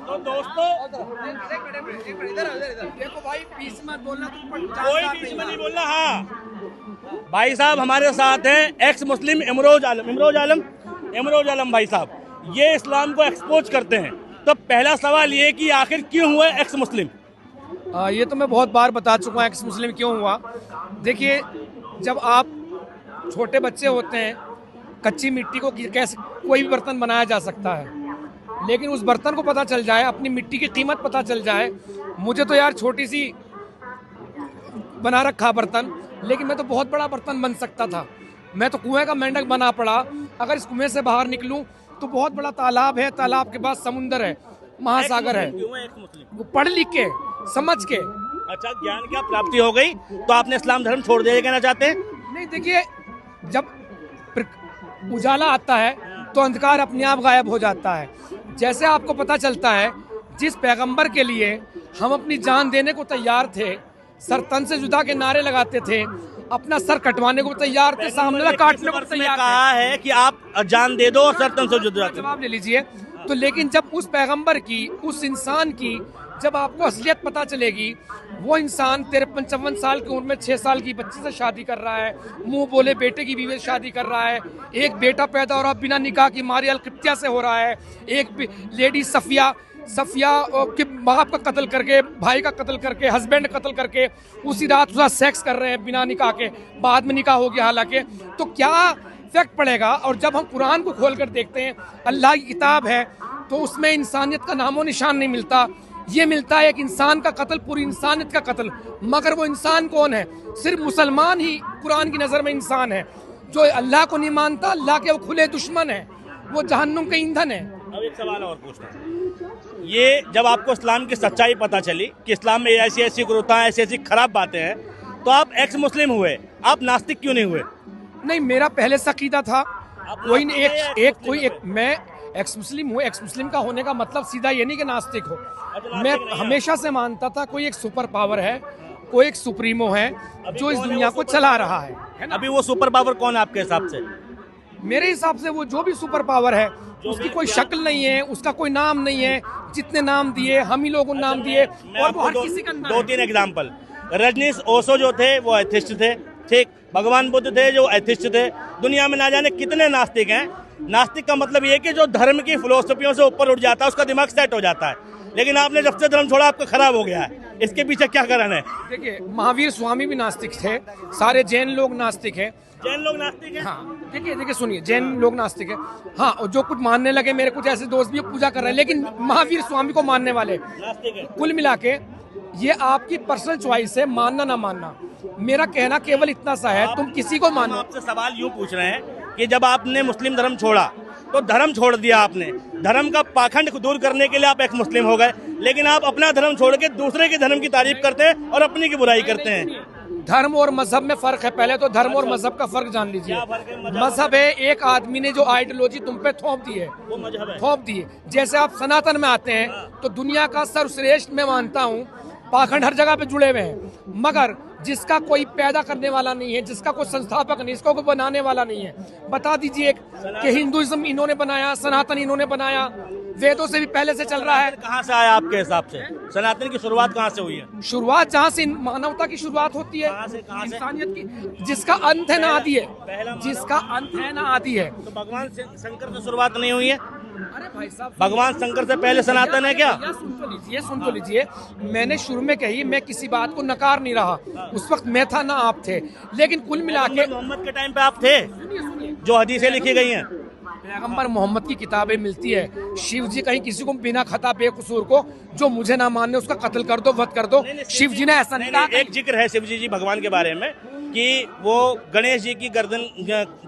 तो दोस्तों देखो भाई, बीच में बोलना, कोई बीच में नहीं बोलना। हाँ भाई साहब हमारे साथ हैं एक्स मुस्लिम इमरोज आलम भाई साहब, ये इस्लाम को एक्सपोज करते हैं। तो पहला सवाल ये कि आखिर क्यों हुआ एक्स मुस्लिम? ये तो मैं बहुत बार बता चुका हूँ एक्स मुस्लिम क्यों हुआ। देखिए, जब आप छोटे बच्चे होते हैं, कच्ची मिट्टी को कैसे कोई भी बर्तन बनाया जा सकता है, लेकिन उस बर्तन को पता चल जाए, अपनी मिट्टी की कीमत पता चल जाए। मुझे तो यार छोटी सी बना रखा बर्तन, लेकिन मैं तो बहुत बड़ा बर्तन बन सकता था। मैं तो कुएं का मेंढक बना पड़ा। अगर इस कुएं से बाहर निकलूं तो बहुत बड़ा तालाब है, तालाब के बाद समुंदर है, महासागर है। वो पढ़ लिख के, समझ के। अच्छा, ज्ञान की प्राप्ति हो गई तो आपने इस्लाम धर्म छोड़ दिया, कहना चाहते हैं? नहीं, देखिए, जब उजाला आता है तो अंधकार अपने आप गायब हो जाता है। जैसे आपको पता चलता है, जिस पैगंबर के लिए हम अपनी जान देने को तैयार थे, सर तन से जुदा के नारे लगाते थे, अपना सर कटवाने को तैयार थे, सामने वाला काटने को तैयार कहा है कि आप जान दे दो और सर तन से जुदा। जवाब ले लीजिए। तो लेकिन जब उस पैगंबर की, उस इंसान की जब आपको असलियत पता चलेगी, वो इंसान 53-54 साल की उम्र में 6 साल की बच्ची से शादी कर रहा है, मुंह बोले बेटे की बीवी से शादी कर रहा है, एक बेटा पैदा हो रहा है बिना निकाह की मारिया अल-किब्तिया से हो रहा है, एक लेडी सफिया के बाप का कत्ल करके, भाई का कत्ल करके, हस्बैंड कत्ल करके उसी रात उसका सेक्स कर रहे हैं बिना निकाह के, बाद में निकाह हो गया हालांकि। तो क्या इफेक्ट पड़ेगा? और जब हम कुरान को खोल कर देखते हैं, अल्लाह की किताब है, तो उसमें इंसानियत का नामो निशान नहीं मिलता। ये मिलता है एक इंसान का कत्ल, पूरी इंसानियत का कत्ल। मगर वो इंसान कौन है? सिर्फ मुसलमान ही कुरान की नज़र में इंसान है। जो अल्लाह को नहीं मानता, अल्लाह के वो खुले दुश्मन है, वो जहन्नुम का ईंधन है। अब एक सवाल और पूछता हूं, ये जब आपको इस्लाम की सच्चाई पता चली कि इस्लाम में ऐसी ऐसी कुरीतियां, ऐसी ऐसी खराब बातें हैं, तो आप एक्स मुस्लिम हुए, आप नास्तिक क्यों नहीं हुए? नहीं, मेरा पहले से अकीदा था। कोई मैं एक्स मुस्लिम हूँ। एक्स मुस्लिम का होने का मतलब सीधा ये नहीं कि नास्तिक हो। मैं हमेशा से मानता था कोई एक सुपर पावर है, कोई एक सुप्रीमो है जो इस दुनिया को चला रहा है। अभी वो सुपर पावर कौन है आपके हिसाब से? मेरे हिसाब से वो जो भी सुपर पावर है, उसकी कोई शक्ल नहीं है, उसका कोई नाम नहीं है। जितने नाम दिए हम ही लोगों ने नाम दिए, और वो हर किसी का नाम। 2-3 एग्जाम्पल। रजनीश ओशो जो थे वो एथिस्ट थे, ठीक। भगवान बुद्ध थे जो एथिस्ट थे। दुनिया में ना जाने कितने नास्तिक हैं। नास्तिक का मतलब ये कि जो धर्म की फिलोसफियों से ऊपर उठ जाता है, उसका दिमाग सेट हो जाता है। लेकिन आपने जब से धर्म छोड़ा आपका खराब हो गया है, इसके पीछे क्या कारण है? देखिए, महावीर स्वामी भी नास्तिक थे, सारे जैन लोग नास्तिक हैं। जैन लोग नास्तिक हैं? हाँ, देखिए सुनिए, जैन लोग नास्तिक हैं। हाँ, और जो कुछ मानने लगे, मेरे कुछ ऐसे दोस्त भी पूजा कर रहे हैं, लेकिन महावीर स्वामी को मानने वाले नास्तिक हैं। कुल मिला के ये आपकी पर्सनल चॉइस है, मानना ना मानना। मेरा कहना केवल इतना सा है, तुम किसी को मानो। आपसे सवाल यूं पूछ रहे हैं कि जब आपने मुस्लिम धर्म छोड़ा तो धर्म छोड़ दिया आपने, धर्म का पाखंड दूर करने के लिए आप एक मुस्लिम हो गए, लेकिन आप अपना धर्म छोड़ के दूसरे के धर्म की तारीफ करते हैं और अपनी की बुराई करते हैं। धर्म और मजहब में फर्क है। पहले तो धर्म और मजहब का फर्क जान लीजिए। मजहब है एक आदमी ने जो आइडियोलॉजी तुम पे थोप दी है, वो मजहब है। थोप दी है। जैसे आप सनातन में आते हैं तो दुनिया का सर्वश्रेष्ठ मैं मानता हूँ, पाखंड हर जगह पे जुड़े हुए हैं, मगर जिसका कोई पैदा करने वाला नहीं है, जिसका कोई संस्थापक नहीं, इसको कोई बनाने वाला नहीं है। बता दीजिए कि हिंदुइज्म इन्होंने बनाया, सनातन इन्होंने बनाया, वेदों से भी पहले से चल रहा है। कहाँ से आया आपके हिसाब से? सनातन की शुरुआत कहाँ से हुई है? शुरुआत जहाँ से मानवता की शुरुआत होती है, इंसानियत की, जिसका अंत है ना आदि है, जिसका अंत है ना आदि है। तो भगवान शंकर से शुरुआत नहीं हुई है? अरे भाई साहब, भगवान शंकर से पहले सनातन है क्या? सुन तो लीजिए, मैंने शुरू में कही, मैं किसी बात को नकार नहीं रहा। उस वक्त मैं था ना आप थे, लेकिन कुल मिला के मोहम्मद के टाइम पे आप थे, जो हदीसें लिखी गई हैं। पैगंबर मोहम्मद की किताबें मिलती है। शिव जी कहीं किसी को बिना खता बेकसूर को जो मुझे ना मानने उसका कत्ल कर दो, वध कर दो। शिव जी ने ऐसा नहीं कहा। एक जिक्र है शिव जी भगवान के बारे में कि वो गणेश जी की गर्दन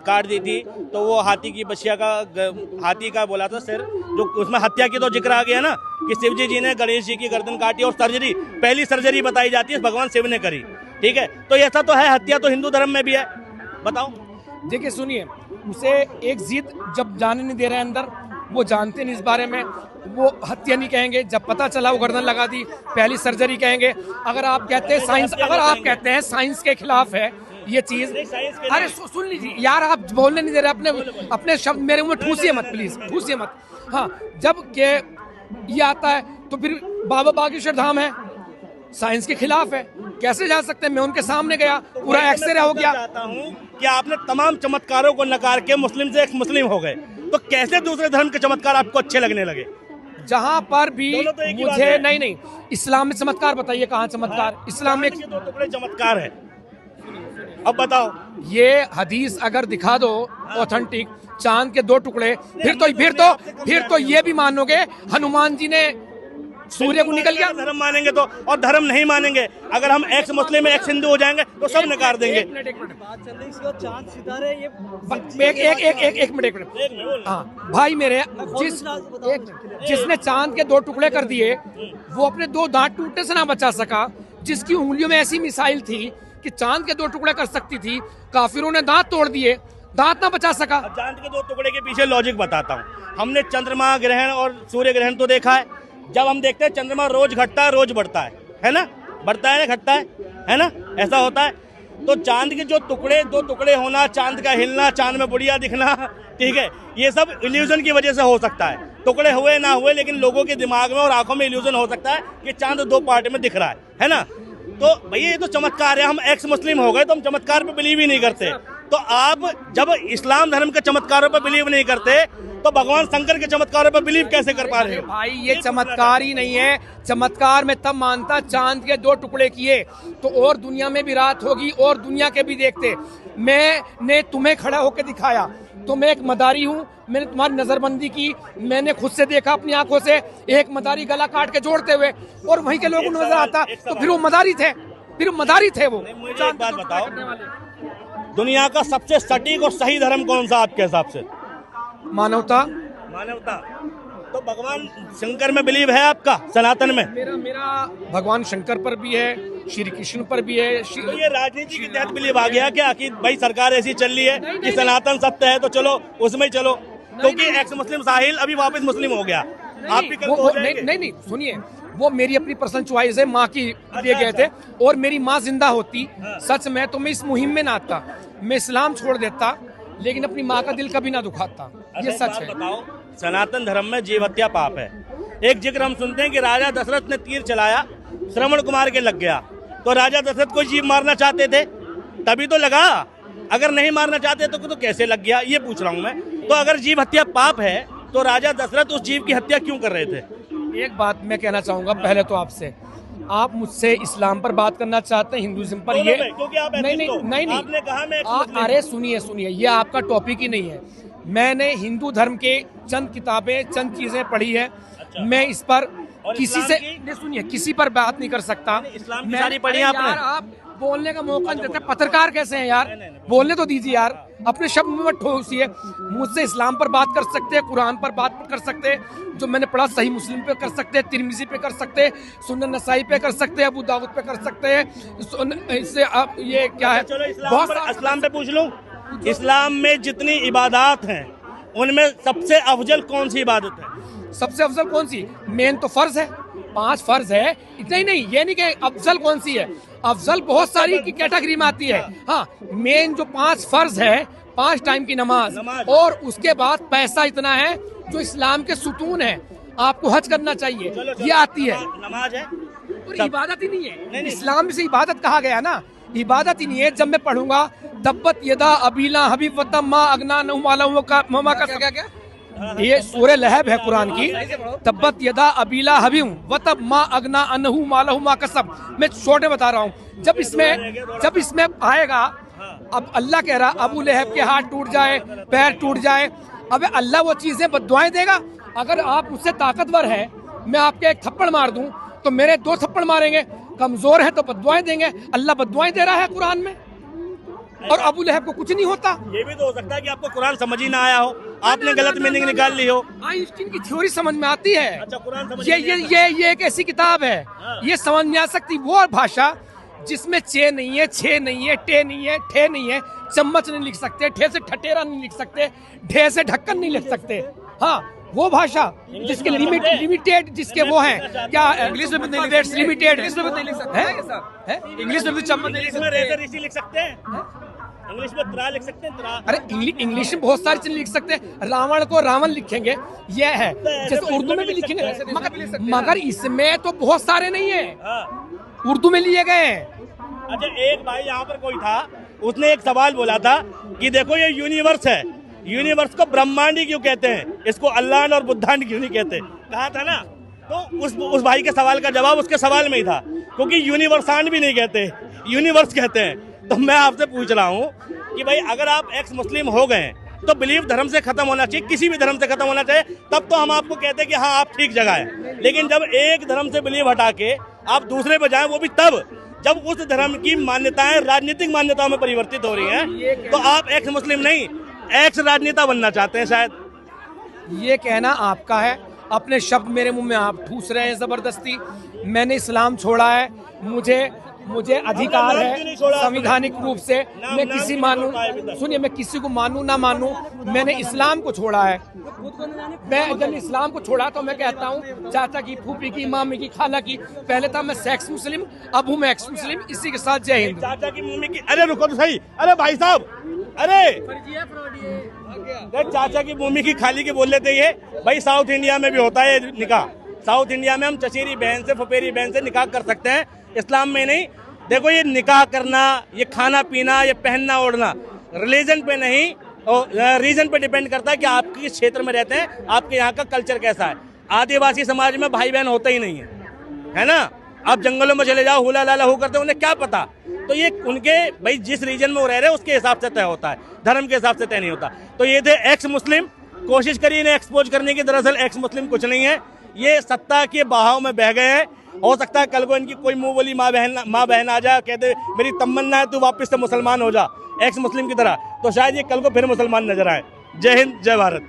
काट दी थी, तो वो हाथी की बछिया का, हाथी का बोला था सिर, जो उसमें हत्या की तो जिक्र आ गया ना कि शिव जी ने गणेश जी की गर्दन काटी, और सर्जरी, पहली सर्जरी बताई जाती है भगवान शिव ने करी। ठीक है, तो ऐसा तो है, हत्या तो हिंदू धर्म में भी है। बताओ। देखिए सुनिए, उसे एक जिद जब जाने नहीं दे रहे अंदर, वो जानते नहीं इस बारे में, वो हत्या नहीं कहेंगे। जब पता चला वो गर्दन लगा दी, पहली सर्जरी कहेंगे। अगर आप कहते हैं साइंस, अगर आप कहते हैं साइंस के खिलाफ है ये चीज, अरे सुन लीजिए यार, आप बोलने नहीं दे रहे, अपने शब्द मेरे मुंह में ठूसिए मत, प्लीज ठूसिए मत। हाँ, जब के ये आता है। तो फिर बाबा बागेश्वर धाम है, साइंस के खिलाफ है, कैसे जा सकते हैं? मैं उनके सामने गया, पूरा एक्सरे हो गया। चाहता हूँ कि आपने तमाम चमत्कारों को नकार के मुस्लिम से एक मुस्लिम हो गए, तो कैसे दूसरे धर्म के चमत्कार आपको अच्छे लगने लगे? जहां पर भी दोनों तो एक ही बात मुझे है। नहीं, इस्लाम में चमत्कार बताइए, कहाँ चमत्कार? इस्लाम में चांद के 2 टुकड़े चमत्कार है, अब बताओ। ये हदीस अगर दिखा दो ऑथेंटिक, चांद के 2 टुकड़े, फिर तो ये भी मानोगे हनुमान जी ने सूर्य को निकल गया। धर्म मानेंगे तो, और धर्म नहीं मानेंगे, अगर हम एक्स मुस्लिम में एक्स हिंदू हो जाएंगे तो सब नकार देंगे। एक मिनट बात चल रही है चांद सितारे ये एक मिनट हाँ भाई मेरे, जिसने चांद के 2 टुकड़े कर दिए, वो अपने 2 दांत टूटने से ना बचा सका, जिसकी उंगलियों में ऐसी मिसाइल थी कि चांद के 2 टुकड़े कर सकती थी, काफिरों ने दांत तोड़ दिए, दांत ना बचा सका। अब चांद के 2 टुकड़े के पीछे लॉजिक बताता हूँ। हमने चंद्रमा ग्रहण और सूर्य ग्रहण तो देखा है। जब हम देखते हैं चंद्रमा रोज घटता है, रोज बढ़ता है ना? बढ़ता है ना, घटता है ना? ऐसा होता है। तो चांद के जो 2 टुकड़े होना, चांद का हिलना, चांद में बुढ़िया दिखना, ठीक है, ये सब इल्यूजन की वजह से हो सकता है। टुकड़े हुए ना हुए, लेकिन लोगों के दिमाग में और आंखों में इल्यूजन हो सकता है कि चांद 2 पार्ट में दिख रहा है ना? तो भैया ये तो चमत्कार है। हम एक्स मुस्लिम हो गए तो हम चमत्कार पे बिलीव ही नहीं करते। तो आप जब इस्लाम धर्म के चमत्कारों पर बिलीव नहीं करते, तो भगवान शंकर के चमत्कारों पर बिलीव कैसे कर पा रहे हो? भाई ये चमत्कार ही नहीं है। चमत्कार में तब मानता, चांद के 2 टुकड़े किए तो और दुनिया में भी रात होगी और दुनिया के भी देखते। मैंने तुम्हें खड़ा होकर दिखाया तो मैं एक मदारी हूँ, मैंने तुम्हारी नजरबंदी की, मैंने खुद से देखा अपनी आंखों से एक मदारी गला काट के जोड़ते हुए, और वहीं के लोगों को नजर आता तो फिर वो मदारी थे, वो। मुझे एक बात बताओ, दुनिया का सबसे सटीक और सही धर्म कौन सा आपके हिसाब से? मानवता। तो भगवान शंकर में बिलीव है आपका, सनातन में? मेरा भगवान शंकर पर भी है, श्री कृष्ण पर भी है। तो ये राजनीति के तहत बिलीव आ गया क्या कि भाई सरकार ऐसी चल रही है कि सनातन सत्य है तो चलो उसमें ही चलो, क्योंकि एक्स मुस्लिम साहिल अभी वापस मुस्लिम हो गया, आप भी कल हो जाएंगे? नहीं, सुनिए, वो मेरी अपनी पर्सनल चॉइस है। माँ की दिए गए थे, और मेरी माँ जिंदा होती सच में तो मैं इस मुहिम में ना आता, मैं इस्लाम छोड़ देता, लेकिन अपनी माँ का दिल कभी ना दुखाता। ये सच है। बताओ, सनातन धर्म में जीव हत्या पाप है। एक जिक्र हम सुनते हैं कि राजा दशरथ ने तीर चलाया, श्रवण कुमार के लग गया, तो राजा दशरथ को जीव मारना चाहते थे तभी तो लगा, अगर नहीं मारना चाहते तो कैसे लग गया, ये पूछ रहा हूँ मैं। तो अगर जीव हत्या पाप है तो राजा दशरथ उस जीव की हत्या क्यों कर रहे थे? एक बात मैं कहना चाहूंगा पहले तो आपसे, आप मुझसे इस्लाम पर बात करना चाहते हैं, हिंदुइज्म पर? ये नहीं, आपने कहा मैं अरे सुनिए, ये आपका टॉपिक ही नहीं है। मैंने हिंदू धर्म के चंद किताबें, चंद चीजें पढ़ी है। मैं इस पर किसी से सुनिए, किसी पर बात नहीं कर सकता। इस्लाम की सारी पढ़ी आपने? आप बोलने का मौका नहीं देते। पत्रकार कैसे हैं यार? बोलने तो दीजिए यार, अपने शब्द में मत ठोसिए। मुझसे इस्लाम पर बात कर सकते हैं, कुरान पर बात कर सकते हैं, जो मैंने पढ़ा सही मुस्लिम पे कर सकते हैं, तिरमिजी पे कर सकते हैं, सुनन नसाई पे कर सकते हैं, अबू दाऊद पे कर सकते हैं। इससे आप ये क्या है? चलो इस्लाम पे पूछ लूं। इस्लाम में जितनी इबादत हैं उनमें सबसे अफजल कौन सी इबादत है? सबसे अफजल कौन सी? मेन तो फर्ज है, 5 फर्ज है। इतना ही नहीं, ये नहीं कि अफजल कौन सी है, अफजल बहुत सारी की कैटेगरी में आती है। हाँ, मेन जो 5 फर्ज है, 5 टाइम की नमाज, और उसके बाद पैसा इतना है जो इस्लाम के सुतून है, आपको हज करना चाहिए, ये आती है। नमाज है और इबादत ही नहीं है। इस्लाम से इबादत कहा गया ना, इबादत ही नहीं है। जब मैं पढ़ूंगा तब्बत यदा अबीला हबीब वतम मा अगना नहुमाला का ममा का क्या ये सूरह लहब है कुरान की। तब्बत यदा अबीला हबीब वतब मा अगना अनहु मालहु मा कसब। मैं छोटे बता रहा हूँ, जब इसमें आएगा, अब अल्लाह कह रहा अबू लहब के हाथ टूट जाए, पैर टूट जाए, अबे अल्लाह वो चीजें बद्दुआएं देगा? अगर आप मुझसे ताकतवर है, मैं आपके एक थप्पड़ मार दूं तो मेरे 2 थप्पड़ मारेंगे। कमजोर है तो बद्दुआएं देंगे। अल्लाह बद्दुआएं दे रहा है कुरान में, और अबू लहब को कुछ नहीं होता। ये भी तो हो सकता है कि आपको कुरान समझ ही ना आया हो, आपने गलत मीनिंग निकाल ली हो। आइंस्टीन की थ्योरी समझ में आती है। अच्छा, कुरान समझ ये एक ऐसी किताब है, ये समझ में आ सकती। वो भाषा जिसमें चे नहीं है, छे नहीं है, टे नहीं है, ठे नहीं है, चम्मच नहीं लिख सकते, ठे से ठटेरा नहीं लिख सकते, ढे से ढक्कन नहीं लिख सकते। हाँ, वो भाषा जिसके लिमिटेड जिसके वो हैं, क्या इंग्लिश में नहीं लिमिटेड, इंग्लिश में नहीं लिख सकते हैं, इंग्लिश में भी चम्मच नहीं लिख सकते, लिख सकते हैं। इंग्लिश में त्रा लिख सकते हैं, त्रा। अरे इंग्लिश में बहुत सारी चीजें लिख सकते हैं। रावण को रावण लिखेंगे, ये है। जैसे उर्दू में भी लिखेंगे, मगर इसमें तो बहुत सारे नहीं है, हाँ। उर्दू में लिए गए हैं। अच्छा, एक भाई यहाँ पर कोई था, उसने एक सवाल बोला था कि देखो ये यूनिवर्स है, यूनिवर्स को ब्रह्मांड ही क्यों कहते हैं, इसको अल्लाह और बुद्धांड क्यों नहीं कहते, कहा था ना। तो उस भाई के सवाल का जवाब उसके सवाल में ही था, क्योंकि यूनिवर्सांड भी नहीं कहते, यूनिवर्स कहते हैं। तो मैं आपसे पूछ रहा हूँ कि भाई अगर आप एक्स मुस्लिम हो गए तो बिलीफ धर्म से खत्म होना चाहिए, किसी भी धर्म से खत्म होना चाहिए, तब तो हम आपको कहते हैं कि हाँ आप ठीक जगह है। लेकिन जब एक धर्म से बिलीफ हटा के आप दूसरे पे जाएं, वो भी तब जब उस धर्म की मान्यताएं राजनीतिक मान्यताओं में परिवर्तित हो रही हैं, तो आप एक्स मुस्लिम नहीं, एक्स राजनेता बनना चाहते हैं शायद। ये कहना आपका है, अपने शब्द मेरे मुंह में आप ठूस रहे हैं जबरदस्ती। मैंने इस्लाम छोड़ा है, मुझे अधिकार है संविधानिक रूप से, मैं किसी मानूं, सुनिए, मैं किसी को मानूं ना मानूं, मैंने इस्लाम को छोड़ा है। मैं जब इस्लाम को छोड़ा तो मैं कहता हूं चाचा की, फूफी की, मामी की, खाला की, पहले था मैं सेक्स मुस्लिम, अब हूं मैं एक्स मुस्लिम। इसी के साथ जय हिंद। चाचा की, मम्मी की, अरे रुको तो सही, अरे भाई साहब, अरे चाचा की, मम्मी की, खाली की बोल लेते ये भाई। साउथ इंडिया में भी होता है निकाह, साउथ इंडिया में हम चचेरी बहन से, फुफेरी बहन से निकाह कर सकते हैं, इस्लाम में नहीं। देखो ये निकाह करना, ये खाना पीना, ये पहनना ओढ़ना रिलीजन पे नहीं और रीजन पे डिपेंड करता है कि आप किस क्षेत्र में रहते हैं, आपके यहाँ का कल्चर कैसा है। आदिवासी समाज में भाई बहन होते ही नहीं है ना। आप जंगलों में चले जाओ, हुला लाला हो करते, उन्हें क्या पता। तो ये उनके भाई जिस रीजन में वो रह रहे हैं उसके हिसाब से तय होता है, धर्म के हिसाब से तय नहीं होता। तो ये थे एक्स मुस्लिम, कोशिश करिए इन्हें एक्सपोज करने की, दरअसल एक्स मुस्लिम कुछ नहीं है, ये सत्ता के बहाव में बह गए हैं। हो सकता है कल को इनकी कोई मुंह बोली माँ बहन आ जाए, कहते मेरी तमन्ना है तू वापस से मुसलमान हो जा एक्स मुस्लिम की तरह, तो शायद ये कल को फिर मुसलमान नजर आए। जय हिंद, जय भारत।